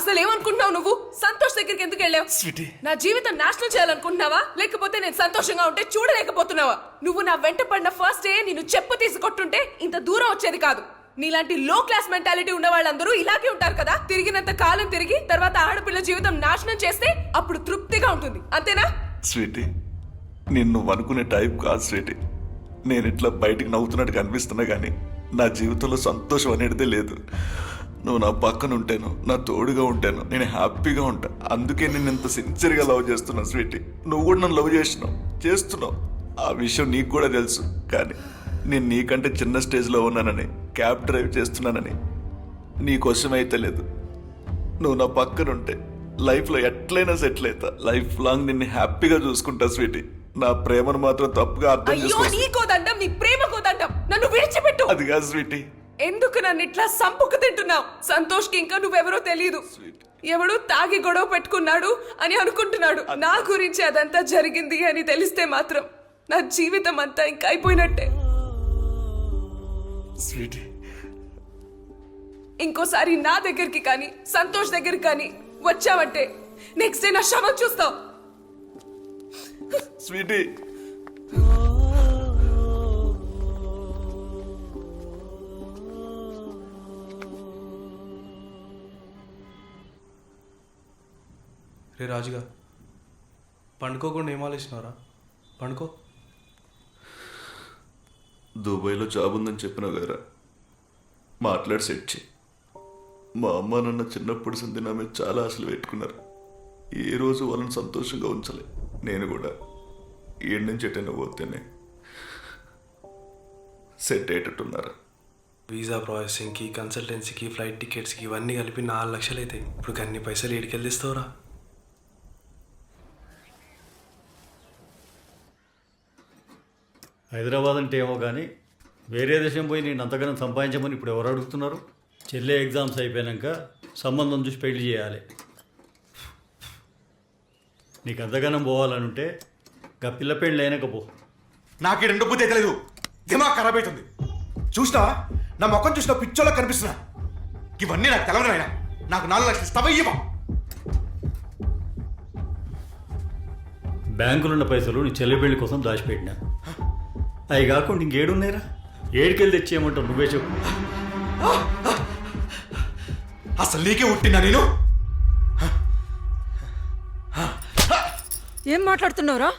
అసలు ఏమనుకుంటున్నావు నువ్వు? సంతోష్ దగ్గరికి ఎందుకు వెళ్ళావు? స్వీటీ, నా జీవితం నాశనం చేయాలనుకుంటున్నావా, లేకపోతే నేను సంతోషంగా ఉంటే చూడలేకపోతున్నావా? నువ్వు నా వెంట పడిన ఫస్ట్ డే నేను చెప్పు తీసి కొట్టుంటే ఇంత దూరం వచ్చేది కాదు. నీలాంటి లో క్లాస్ మెంటాలిటీ ఉన్న వాళ్ళందరూ ఇలాగే ఉంటారు కదా. తిరిగినంత కాలం తిరిగి తర్వాత ఆడపిల్ల జీవితం నాశనం చేస్తే అప్పుడు తృప్తిగా ఉంటుంది, అంతేనా? స్వీటీ, నిన్ను అనుకునే టైప్ కాదు స్వీటీ. నేను ఇట్లా బయటికి నవ్వుతున్నట్టు కనిపిస్తున్నా కానీ నా జీవితంలో సంతోషం అనేదే లేదు. నువ్వు నా పక్కన ఉంటాను, నా తోడుగా ఉంటాను, నేను హ్యాపీగా ఉంటా. అందుకే నేను ఇంత సిన్సియర్గా లవ్ చేస్తున్నావు స్వీటీ. నువ్వు కూడా నన్ను లవ్ చేస్తున్నావు. ఆ విషయం నీకు కూడా తెలుసు. కానీ నేను నీకంటే చిన్న స్టేజ్లో ఉన్నానని, క్యాబ్ డ్రైవ్ చేస్తున్నానని నీకోసం అయితే లేదు. నువ్వు నా పక్కన ఉంటే లైఫ్లో ఎట్లయినా సెటిల్ అవుతా. లైఫ్ లాంగ్ నిన్ను హ్యాపీగా చూసుకుంటా స్వీటీ. నా ప్రేమను మాత్రం తప్పుగా అర్థం చేసుకో. నీకోదండం, నీ ప్రేమకోదండం. నన్ను విడిచిపెట్టు. అది కాదు స్వీటీ. ఎందుకు నన్ను ఇట్లా సంపుకు తింటున్నావు? సంతోష్కి ఇంకా నువ్వెవరో తెలియదు. ఎవడు తాగి గొడవ పెట్టుకున్నాడు అని అనుకుంటున్నాడు. నా గురించి అదంతా జరిగింది అని తెలిస్తే మాత్రం నా జీవితం అంతా ఇంకా అయిపోయినట్టే. స్వీటీ, ఇంకోసారి నా దగ్గరికి కానీ సంతోష్ దగ్గరికి కానీ వచ్చావంటే నెక్స్ట్ డే నా శవం చూస్తావు. స్వీటీ, రే రాజుగా, పండుకోకుండా ఏం ఆలోచిస్తున్నారా? పండుకో. దుబాయ్లో జాబ్ ఉందని చెప్పినావు కదరా, మాట్లాడి సెట్ చేయి. మా అమ్మ నాన్న చిన్నప్పుడు సంది నా మీద చాలా ఆశలు పెట్టుకున్నారు. ఏ రోజు వాళ్ళని సంతోషంగా ఉంచలే. నేను కూడా ఏడు నుంచి ఎటైనా పోతేనే సెట్ అయ్యేటట్టున్నారా. వీసా ప్రాసెసింగ్కి, కన్సల్టెన్సీకి, ఫ్లైట్ టికెట్స్కి ఇవన్నీ కలిపి 4 లక్షలు అవుతాయి. ఇప్పుడు అన్ని పైసలు ఏడికెళ్ళి తీస్తావురా? హైదరాబాద్ అంటే ఏమో కానీ వేరే దేశం పోయి నేను అంతగానం సంపాదించమని ఇప్పుడు ఎవరు అడుగుతున్నారు? చెల్లె ఎగ్జామ్స్ అయిపోయాక సంబంధం చూసి పెళ్లి చేయాలి. నీకు అంతగానం పోవాలని ఉంటే గా పిల్ల పెళ్ళి అయినాక పో. నాకు రెండు బుద్ధి అయితే లేదు, దిమాగ్ ఖరాబ్ అవుతుంది. చూసినా నా ముఖం చూసిన పిచ్చోళ్ళకి కనిపిస్తున్నా. ఇవన్నీ నాకు తెలవని అయినా నాకు 4 లక్షలు ఇస్తావా? ఇవ్వ. బ్యాంకులో ఉన్న పైసలు నీ చెల్లె పెళ్లి కోసం దాచిపెట్టినా. అవి కాకుండా ఇంకేడున్నాయిరా? ఏడికెళ్ళి తెచ్చేయమంటావు నువ్వే చెప్పు. అసలు నీకే ఉట్టినా నేను? ఏం మాట్లాడుతున్నావురా?